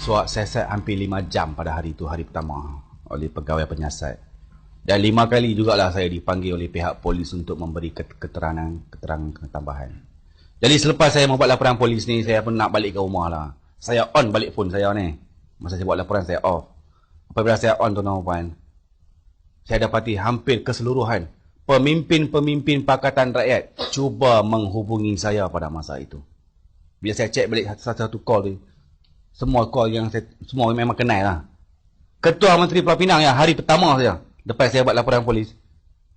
Suat siasat hampir 5 jam pada hari itu, hari pertama, oleh pegawai penyiasat. Dan 5 kali jugalah saya dipanggil oleh pihak polis untuk memberi keterangan tambahan. Jadi selepas saya membuat laporan polis ni, saya pun nak balik ke rumah lah. Saya on balik phone saya ni. Masa saya buat laporan, saya off. Apabila saya on, tuan-tuan puan, saya dapati hampir keseluruhan pemimpin-pemimpin Pakatan Rakyat cuba menghubungi saya pada masa itu. Bila saya cek balik satu-satu call tu, semua call yang semua memang kenal lah. Ketua Menteri Pulau Pinang yang hari pertama saja, lepas saya buat laporan polis,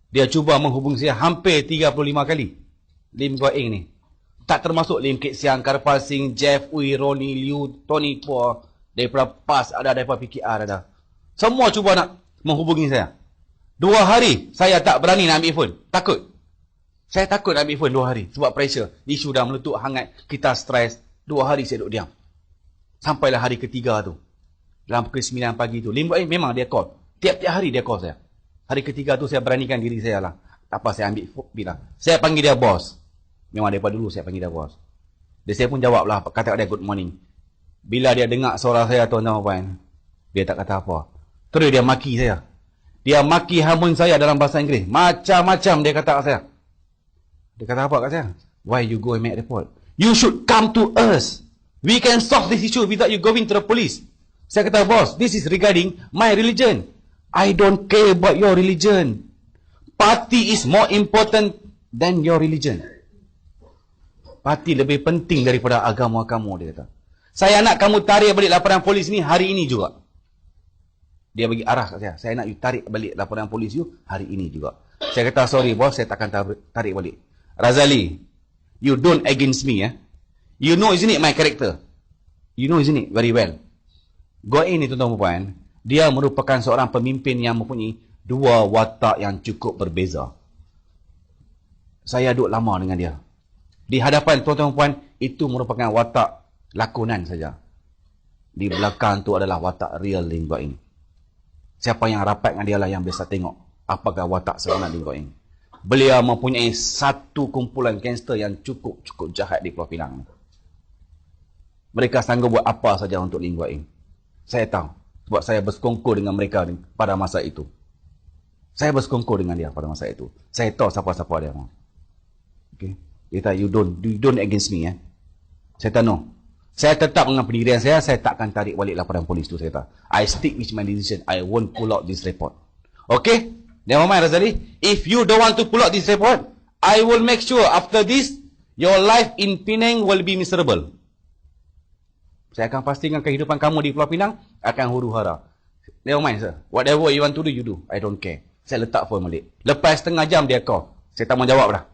dia cuba menghubungi saya hampir 35 kali. Lim Guo Eng ni. Tak termasuk Lim Kit Siang, Karpal Singh, Jeff Uy, Ronnie Liu, Tony Po, daripada PAS ada, daripada PKR ada. Semua cuba nak menghubungi saya. 2 hari saya tak berani nak ambil phone. Takut. Saya takut nak ambil phone 2 hari. Sebab pressure. Isu dah meletup hangat. Kita stres. 2 hari saya duduk diam. Sampailah hari ketiga tu. Dalam pukul 9 pagi tu. Lim Guo Eng memang dia call. Tiap-tiap hari dia call saya. Hari ketiga tu saya beranikan diri saya lah. Tak apa, saya ambil bilang. Saya panggil dia bos. Memang daripada dulu saya panggil dia bos. Dia saya pun jawab lah. Kata dia good morning. Bila dia dengar suara saya, tuan-tuan, dia tak kata apa. Terus dia maki saya. Dia maki hamun saya dalam bahasa Inggeris. Macam-macam dia kata kat saya. Dia kata apa kat saya? Why you go and make report? You should come to us. We can solve this issue without you going to the police. Saya kata, boss, this is regarding my religion. I don't care about your religion. Party is more important than your religion. Parti lebih penting daripada agama kamu, dia kata. Saya nak kamu tarik balik laporan polis ni hari ini juga. Dia bagi arah kat saya. Saya nak you tarik balik laporan polis you hari ini juga. Saya kata, sorry bos, saya takkan tarik balik. Razali, you don't against me, eh? You know isn't it my character? You know isn't it very well? Guo Eng ni, tuan-tuan puan, dia merupakan seorang pemimpin yang mempunyai 2 watak yang cukup berbeza. Saya duduk lama dengan dia. Di hadapan tuan-tuan puan, itu merupakan watak lakonan saja. Di belakang tu adalah watak real Lim Guo Eng. Siapa yang rapat dengan dia lah yang bisa tengok apakah watak sebenar Lim Guo Eng. Beliau mempunyai satu kumpulan gangster yang cukup jahat di Pulau Pinang. Mereka sanggup buat apa saja untuk Lim Guo Eng. Saya tahu. Sebab saya bersekongkol dengan mereka pada masa itu. Saya bersekongkol dengan dia pada masa itu. Saya tahu siapa-siapa dia. Okay. Dia kata, you don't against me. Saya kata, no. Saya tetap dengan pendirian saya takkan tarik balik laporan polis tu. Saya kata, I stick with my decision. I won't pull out this report. Okay? Never mind, Razali. If you don't want to pull out this report, I will make sure after this, your life in Penang will be miserable. Saya akan pastikan kehidupan kamu di Pulau Pinang akan huru-hara. Never mind, sir. Whatever you want to do, you do. I don't care. Saya letak phone balik. Lepas setengah jam dia call. Saya tak mau jawab dah.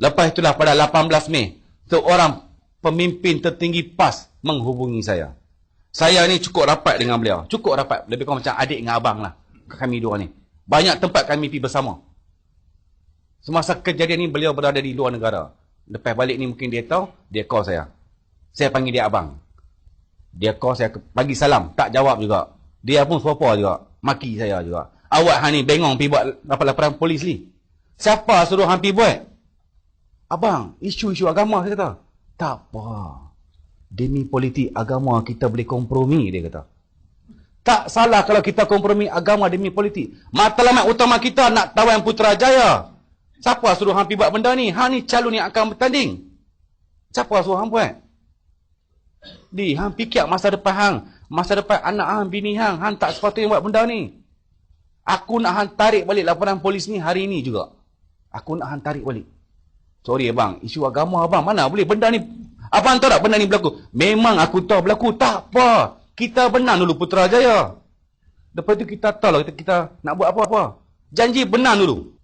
Lepas itulah pada 18 Mei, seorang pemimpin tertinggi PAS menghubungi saya. Saya ni cukup rapat dengan beliau. Cukup rapat. Lebih kurang macam adik dengan abang lah. Kami dua ni. Banyak tempat kami pergi bersama. Semasa kejadian ni, beliau berada di luar negara. Lepas balik ni mungkin dia tahu, dia call saya. Saya panggil dia abang. Dia call saya, bagi salam. Tak jawab juga. Dia pun serupa juga. Maki saya juga. Awak hang ni bengong pergi buat laporan polis ni. Siapa suruh hang pergi buat? Abang, isu-isu agama, saya kata. Tak apa. Demi politik agama kita boleh kompromi, dia kata. Tak salah kalau kita kompromi agama demi politik. Matlamat utama kita nak tawan Putrajaya. Siapa suruh hang pergi buat benda ni? Hang ni calon yang akan bertanding. Siapa suruh hang buat? Hang fikir masa depan hang. Masa depan anak hang, bini hang. Hang tak sepatutnya buat benda ni. Aku nak hang tarik balik laporan polis ni hari ni juga. Aku nak hang tarik balik. Sorry abang, isu agama abang mana boleh benda ni. Abang tahu tak benda ni berlaku? Memang aku tahu berlaku. Tak apa. Kita benang dulu Putrajaya. Lepas tu kita tahu lah kita nak buat apa-apa. Janji benang dulu.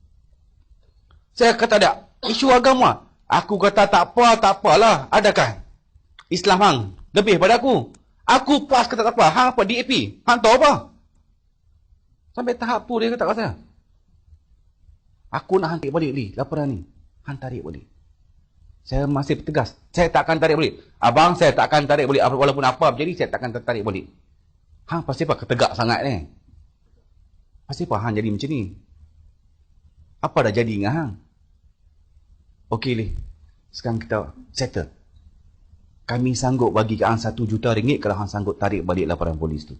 Saya kata tak, isu agama. Aku kata tak apalah. Adakah Islam hang lebih pada aku? Aku PAS kata tak apa. Hang apa? DAP? Hang tahu apa? Sampai tahap tu dia kata kat saya. Aku nak hang tarik balik ni laporan ni. Hang tarik balik. Saya masih tegas. Saya tak akan tarik balik. Abang, saya tak akan tarik balik. Walaupun apa berjadi, saya tak akan tarik balik. Hang pasti apa ketegak sangat ni? Pasti apa hang jadi macam ni? Apa dah jadi dengan hang? Okey, sekarang kita settle. Kami sanggup bagi hang 1 juta ringgit kalau hang sanggup tarik balik laporan polis tu.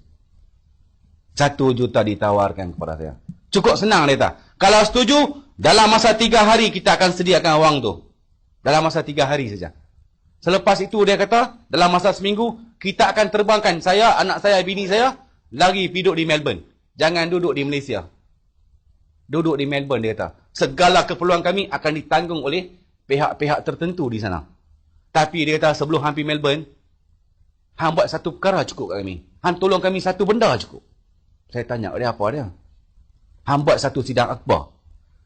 1 juta ditawarkan kepada saya. Cukup senang dia kata. Kalau setuju, dalam masa 3 hari kita akan sediakan wang tu. Dalam masa 3 hari saja. Selepas itu dia kata, dalam masa seminggu, kita akan terbangkan saya, anak saya, bini saya, lagi duduk di Melbourne. Jangan duduk di Malaysia. Duduk di Melbourne, dia kata. Segala keperluan kami akan ditanggung oleh pihak-pihak tertentu di sana. Tapi dia kata, sebelum hang pergi Melbourne, hang buat satu perkara cukup kat kami. Hang tolong kami satu benda cukup. Saya tanya, dia apa dia? Hang buat satu sidang akhbar.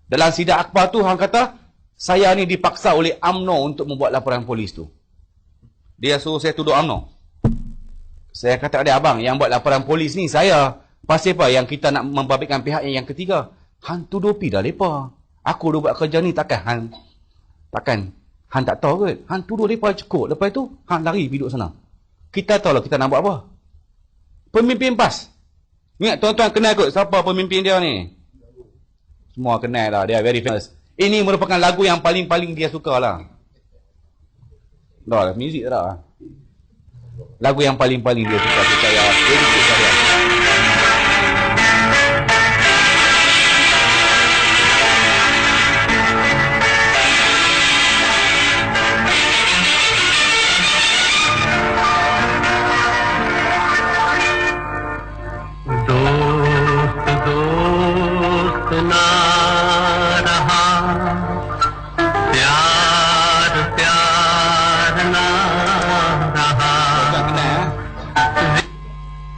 Dalam sidang akhbar tu, hang kata, saya ni dipaksa oleh UMNO untuk membuat laporan polis tu. Dia suruh saya tuduh UMNO. Saya kata dia, abang, yang buat laporan polis ni saya. Pasal apa yang kita nak membabitkan pihak yang ketiga? Han tuduh pi dah lepa. Aku dah buat kerja ni takkan Han tak tahu ke? Han tuduh lepa cukup. Lepas tu Han lari pergi duduk sana. Kita tahu lah kita nak buat apa. Pemimpin PAS. Ingat tuan-tuan kenal kot siapa pemimpin dia ni? Semua kenal lah. Dia very famous. Ini merupakan lagu yang paling-paling dia suka lah. Dah lah, muzik tak lah. Lagu yang paling-paling dia suka. Saya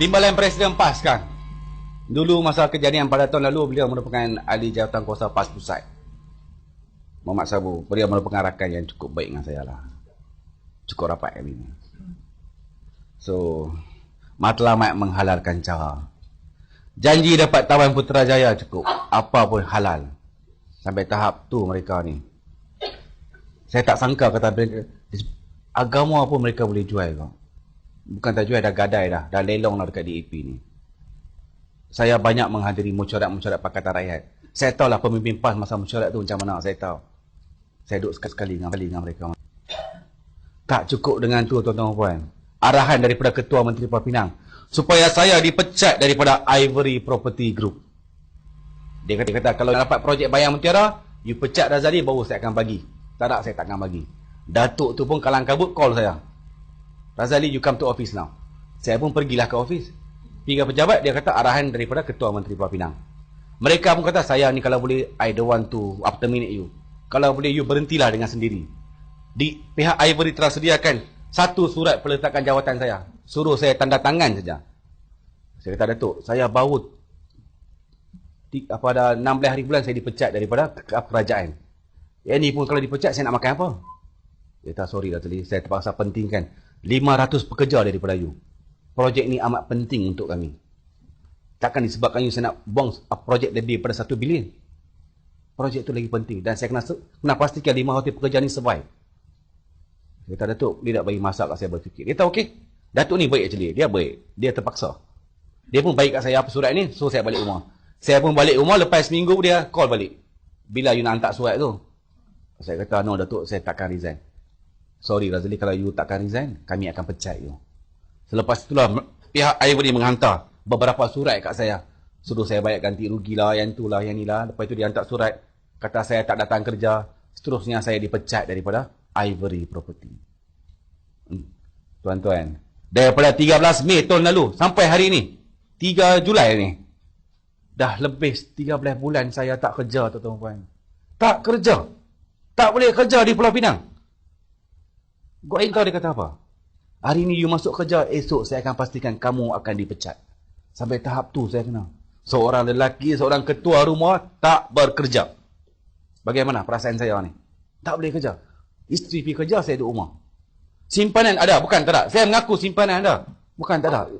Timbalan Presiden PAS kan. Dulu masa kejadian pada tahun lalu, beliau merupakan ahli jawatan kuasa PAS Pusat. Muhammad Sabu, beliau merupakan rakan yang cukup baik dengan saya lah. Cukup rapat kami ni. So, matlamat menghalalkan cara. Janji dapat tawan Putrajaya cukup. Apa pun halal. Sampai tahap tu mereka ni. Saya tak sangka kata agama pun mereka boleh jual kau. Bukan tak jual, dah gadai dah. Dah lelong lah dekat DAP ni. Saya banyak menghadiri mesyuarat-mesyuarat Pakatan Rakyat. Saya tahu lah pemimpin PAS masa mesyuarat tu macam mana. Saya tahu. Saya duduk sekali dengan mereka. Tak cukup dengan tu tuan-tuan puan. Arahan daripada Ketua Menteri Pulau Pinang. Supaya saya dipecat daripada Ivory Property Group. Dia kata kalau dapat projek Bayang Mutiara, you pecat Razali baru saya akan bagi. Tak, saya tak akan bagi. Datuk tu pun kalang kabut call saya. Razali, you come to office now. Saya pun pergilah ke office. Pergi pejabat, dia kata arahan daripada Ketua Menteri Pulau Pinang. Mereka pun kata, saya ni kalau boleh, I don't want to terminate you. Kalau boleh, you berhentilah dengan sendiri. Di pihak Ivory telah sediakan satu surat peletakan jawatan saya. Suruh saya tanda tangan saja. Saya kata, Datuk, saya baru pada 16 hari bulan saya dipecat daripada kerajaan. Yang ni pun kalau dipecat, saya nak makan apa? Dia kata, sorry Razali, saya terpaksa pentingkan 500 pekerja daripada you. Projek ni amat penting untuk kami. Takkan disebabkan you saya nak buang projek lebih pada 1 bilion. Projek tu lagi penting. Dan saya kena pastikan 500 pekerja ni survive. Dia kata, Datuk, dia tak bagi masa kat saya berfikir. Dia tahu, okey. Datuk ni baik actually. Dia baik. Dia terpaksa. Dia pun baik kat saya apa surat ni. So, saya balik rumah. Saya pun balik rumah. Lepas seminggu dia call balik. Bila you nak hantar surat tu? Saya kata, no Datuk, saya takkan resign. Sorry Razali, kalau you takkan resign, kami akan pecat you. Selepas itulah pihak Ivory menghantar beberapa surat kat saya. Suruh saya bayar ganti rugi lah, yang tu lah, yang ni lah. Lepas itu dia hantar surat. Kata saya tak datang kerja. Seterusnya saya dipecat daripada Ivory Property. Tuan-tuan. Daripada 13 Mei tahun lalu sampai hari ni. 3 Julai ni. Dah lebih 13 bulan saya tak kerja tuan-tuan. Tak kerja. Tak boleh kerja di Pulau Pinang. Gua tahu dia kata apa? Hari ni you masuk kerja, esok saya akan pastikan kamu akan dipecat. Sampai tahap tu saya kena. Seorang lelaki, seorang ketua rumah tak bekerja. Bagaimana perasaan saya ni? Tak boleh kerja. Isteri pergi kerja, saya duduk rumah. Simpanan ada, bukan tak ada. Saya mengaku simpanan ada. Bukan tak ada.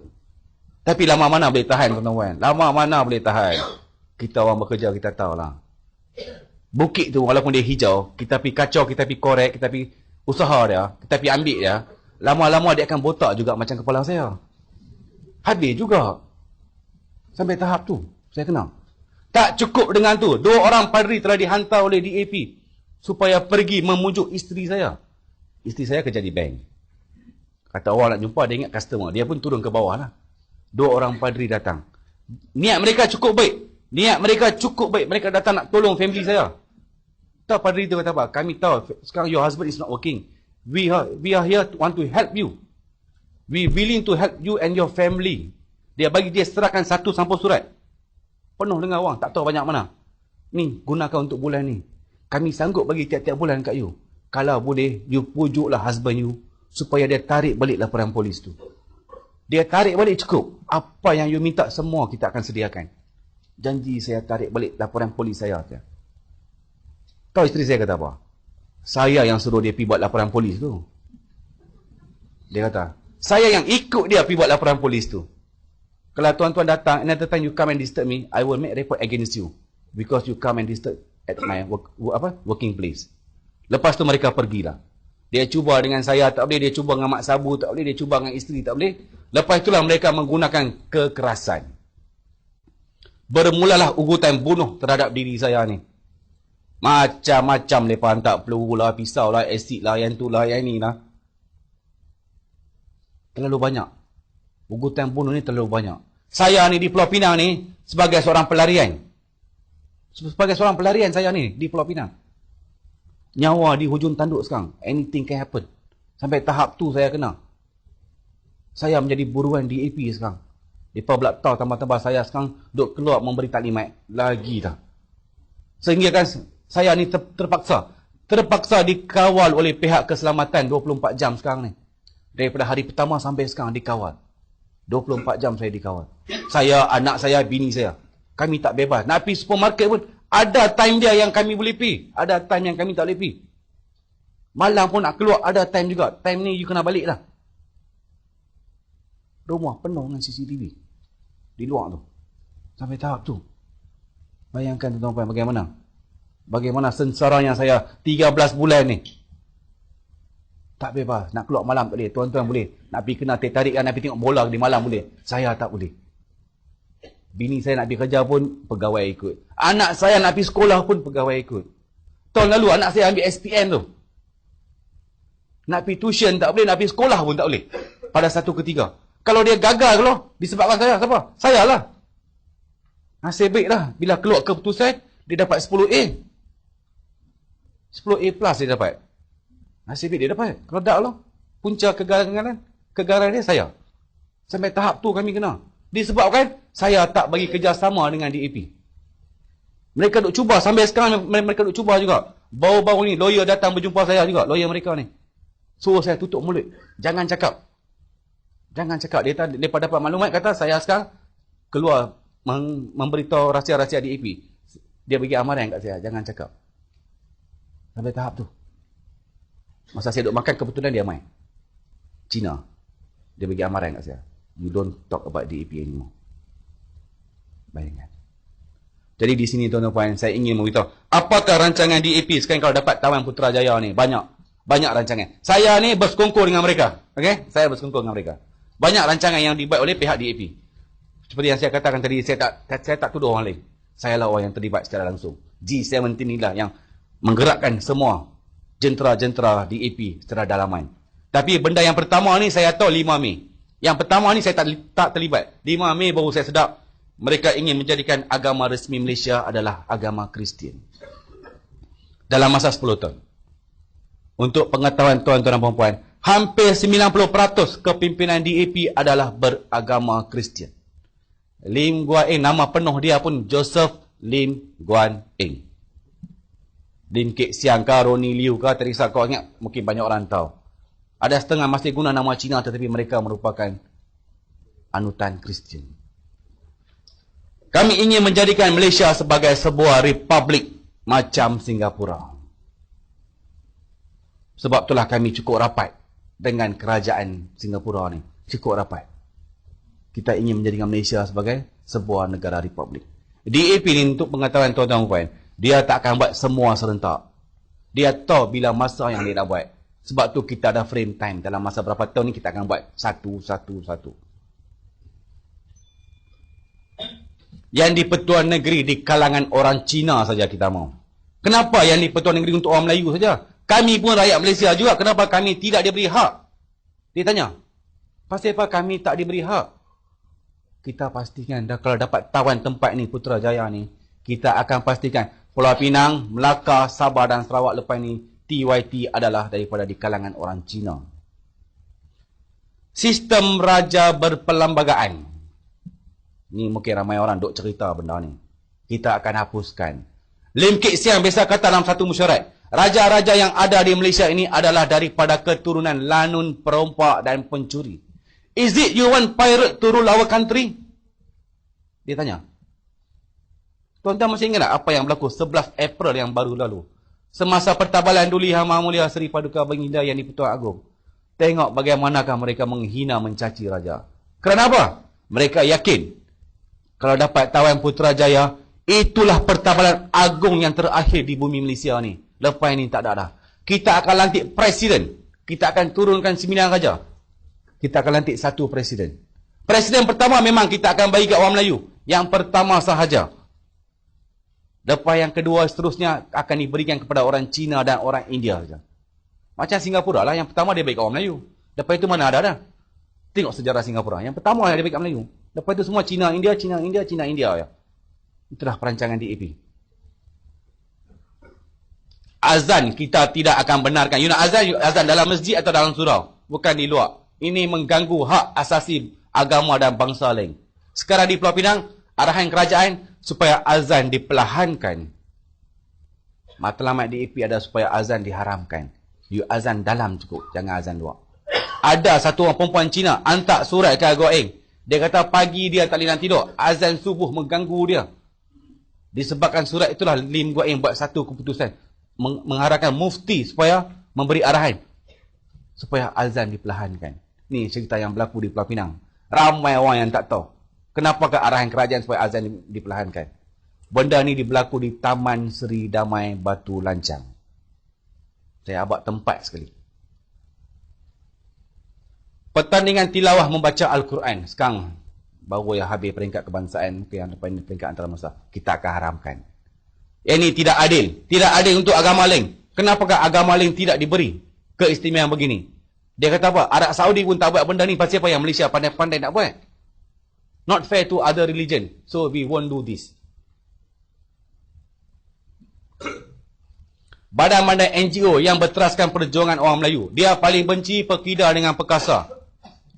Tapi lama mana boleh tahan tuan-tuan? Lama mana boleh tahan? Kita orang bekerja, kita tahulah. Bukit tu walaupun dia hijau, kita pergi kacau, kita pergi korek, kita pergi usaha dia, kita pergi ambil dia, lama-lama dia akan botak juga macam kepala saya. Habis juga. Sampai tahap tu, saya kenal. Tak cukup dengan tu, 2 orang padri telah dihantar oleh DAP supaya pergi memujuk isteri saya. Isteri saya kerja di bank. Kata orang nak jumpa, dia ingat customer. Dia pun turun ke bawah lah. 2 orang padri datang. Niat mereka cukup baik. Mereka datang nak tolong family saya. Tahu padri tu kata apa? Kami tahu sekarang your husband is not working. We are here to want to help you. We willing to help you and your family. Dia serahkan 1 sampul surat. Penuh dengan wang. Tak tahu banyak mana. Ni, gunakan untuk bulan ni. Kami sanggup bagi tiap-tiap bulan kat you. Kalau boleh, you pujuklah husband you supaya dia tarik balik laporan polis tu. Dia tarik balik cukup. Apa yang you minta semua kita akan sediakan. Janji saya tarik balik laporan polis saya. Tahu isteri saya kata apa? Saya yang suruh dia pergi buat laporan polis tu. Dia kata, saya yang ikut dia pergi buat laporan polis tu. Kalau tuan-tuan datang, another time you come and disturb me, I will make report against you. Because you come and disturb at my working place. Lepas tu mereka pergilah. Dia cuba dengan saya, tak boleh. Dia cuba dengan mak sabu, tak boleh. Dia cuba dengan isteri, tak boleh. Lepas itulah mereka menggunakan kekerasan. Bermulalah ugutan bunuh terhadap diri saya ni. Macam-macam mereka hantar peluru lah, pisau lah, asid lah, yang tu lah, yang ni lah. Terlalu banyak. Ugutan bunuh ni terlalu banyak. Saya ni di Pulau Pinang ni sebagai seorang pelarian. Saya ni di Pulau Pinang. Nyawa di hujung tanduk sekarang. Anything can happen. Sampai tahap tu saya kena. Saya menjadi buruan DAP sekarang. Mereka pula tahu tambah-tambah saya sekarang duk keluar memberi taklimat. Lagi dah. Sehingga kan saya ni terpaksa dikawal oleh pihak keselamatan 24 jam sekarang ni. Daripada hari pertama sampai sekarang dikawal. 24 jam saya dikawal. Saya, anak saya, bini saya. Kami tak bebas. Nak pergi supermarket pun ada time dia yang kami boleh pergi. Ada time yang kami tak boleh pergi. Malam pun nak keluar ada time juga. Time ni you kena balik lah. Rumah penuh dengan CCTV. Di luar tu. Sampai tahap tu. Bayangkan tuan-tuan bagaimana. Bagaimana sengsaranya saya 13 bulan ni. Tak bebas. Nak keluar malam tak boleh. Tuan-tuan boleh. Nak pergi kena tarik kan. Nak pergi tengok bola di malam boleh. Saya tak boleh. Bini saya nak pergi kerja pun pegawai ikut. Anak saya nak pergi sekolah pun pegawai ikut. Tahun lalu anak saya ambil SPM tu. Nak pergi tuition tak boleh. Nak pergi sekolah pun tak boleh. Pada satu ketiga. Kalau dia gagal kalau disebabkan saya. Siapa? Saya lah. Nasib baik lah. Bila keluar keputusan dia dapat 10A. 10A plus dia dapat. Nasib baik dia dapat. Kalau tak lah. Punca kegagalan dia saya. Sampai tahap tu kami kena. Disebabkan saya tak bagi kerjasama dengan DAP. Mereka duk cuba sampai sekarang mereka duk cuba juga. Baru-baru ni lawyer datang berjumpa saya juga, lawyer mereka ni. Suruh saya tutup mulut. Jangan cakap. Jangan cakap. Dia dapat maklumat kata saya sekarang keluar memberitahu rahsia-rahsia DAP. Dia bagi amaran kat saya, jangan cakap. Sampai tahap tu. Masa saya duk makan kebetulan dia main. Cina. Dia bagi amaran kat saya. You don't talk about DAP anymore. Bayangkan. Jadi di sini tuan-tuan saya ingin memberitahu. Apakah rancangan DAP sekarang kalau dapat Taman Putrajaya ni? Banyak rancangan. Saya ni bersekongkol dengan mereka. Okay? Saya bersekongkol dengan mereka. Banyak rancangan yang dibuat oleh pihak DAP. Seperti yang saya katakan tadi, saya tak tuduh orang lain. Saya lah orang yang terlibat secara langsung. G17 inilah yang menggerakkan semua jentera-jentera DAP secara dalaman. Tapi benda yang pertama ni saya tahu 5 Mei. Yang pertama ni saya tak terlibat. 5 Mei baru saya sedap. Mereka ingin menjadikan agama resmi Malaysia adalah agama Kristian. Dalam masa 10 tahun. Untuk pengetahuan tuan-tuan dan puan-puan, hampir 90% kepimpinan DAP adalah beragama Kristian. Lim Guan Eng, nama penuh dia pun Joseph Lim Guan Eng. Lim Kek Siang ke, Roni Liu ke, terisa kau ingat, mungkin banyak orang tahu. Ada setengah masih guna nama Cina tetapi mereka merupakan anutan Kristian. Kami ingin menjadikan Malaysia sebagai sebuah republik macam Singapura. Sebab itulah kami cukup rapat dengan kerajaan Singapura ni. Cukup rapat. Kita ingin menjadikan Malaysia sebagai sebuah negara republik. DAP ni untuk pengetahuan tuan-tuan puan, dia tak akan buat semua serentak. Dia tahu bila masa yang dia nak buat. Sebab tu kita ada frame time. Dalam masa berapa tahun ni kita akan buat satu. Yang di Pertuan Negeri di kalangan orang Cina saja kita mau. Kenapa yang di Pertuan Negeri untuk orang Melayu saja? Kami pun rakyat Malaysia juga. Kenapa kami tidak diberi hak? Dia tanya. Pasal apa kami tak diberi hak? Kita pastikan kalau dapat tawan tempat ni, Putrajaya ni, kita akan pastikan Pulau Pinang, Melaka, Sabah dan Sarawak lepas ni, TYT adalah daripada di kalangan orang Cina. Sistem raja berperlembagaan. Ni mungkin ramai orang duk cerita benda ni. Kita akan hapuskan. Lim Kit Siang biasa kata dalam satu mesyuarat, raja-raja yang ada di Malaysia ini adalah daripada keturunan lanun, perompak dan pencuri. Is it you want pirate to rule our country? Dia tanya. Tuan-tuan masih ingat tak apa yang berlaku 11 April yang baru lalu? Semasa pertabalan Duli Yang Maha Mulia Seri Paduka Baginda Yang di-Pertuan Agong. Tengok bagaimanakah mereka menghina mencaci raja. Kerana apa? Mereka yakin kalau dapat tawan Putrajaya, itulah pertabalan agung yang terakhir di bumi Malaysia ni. Lepas ni tak ada dah. Kita akan lantik presiden. Kita akan turunkan 9 raja. Kita akan lantik satu presiden. Presiden pertama memang kita akan bagi kat orang Melayu. Yang pertama sahaja. Lepas yang kedua seterusnya akan diberikan kepada orang Cina dan orang India saja. Macam Singapura lah. Yang pertama dia bagi kat orang Melayu. Lepas itu mana ada dah. Tengok sejarah Singapura. Yang pertama yang dia bagi kat Melayu. Lepas itu semua Cina, India, Cina, India, Cina, India. Ya. Itulah perancangan DAP. Azan kita tidak akan benarkan. You nak azan dalam masjid atau dalam surau. Bukan di luar. Ini mengganggu hak asasi agama dan bangsa lain. Sekarang di Pulau Pinang, arahan kerajaan supaya azan diperlahankan. Matlamat DAP ada supaya azan diharamkan. You azan dalam cukup, jangan azan luar. Ada satu orang perempuan Cina hantar surat ke Goeng. Dia kata pagi dia tak boleh nak tidur. Azan subuh mengganggu dia. Disebabkan surat itulah Lim Goeng buat satu keputusan. Mengharapkan mufti supaya memberi arahan. Supaya azan diperlahankan. Ni cerita yang berlaku di Pulau Pinang. Ramai orang yang tak tahu. Kenapakah arahan kerajaan supaya azan diperlahankan? Benda ni berlaku di Taman Seri Damai Batu Lancang. Saya abad tempat sekali. Pertandingan tilawah membaca Al-Quran. Sekarang baru yang habis peringkat kebangsaan. Yang lepas ini peringkat antarabangsa. Kita akan haramkan. Ini tidak adil. Tidak adil untuk agama lain. Kenapakah agama lain tidak diberi keistimewaan begini? Dia kata apa? Arab Saudi pun tak buat benda ni. Pasal apa yang Malaysia pandai-pandai nak buat? Not fair to other religion. So we won't do this. Badan-badan NGO yang berteraskan perjuangan orang Melayu. Dia paling benci perkida dengan perkasa.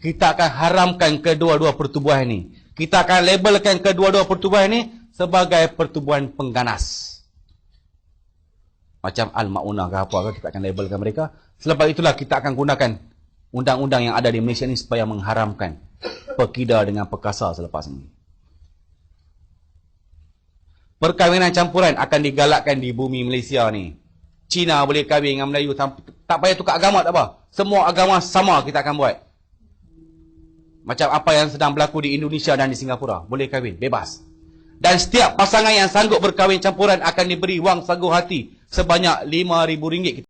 Kita akan haramkan kedua-dua pertubuhan ini. Kita akan labelkan kedua-dua pertubuhan ini sebagai pertubuhan pengganas. Macam Al-Ma'unah ke apa, kita akan labelkan mereka. Selepas itulah kita akan gunakan undang-undang yang ada di Malaysia ini supaya mengharamkan perkida dengan perkasa selepas ini. Perkahwinan campuran akan digalakkan di bumi Malaysia ni. Cina boleh kahwin dengan Melayu, tak payah tukar agama tak apa. Semua agama sama kita akan buat. Macam apa yang sedang berlaku di Indonesia dan di Singapura. Boleh kahwin, bebas. Dan setiap pasangan yang sanggup berkahwin campuran akan diberi wang sagu hati sebanyak RM5,000.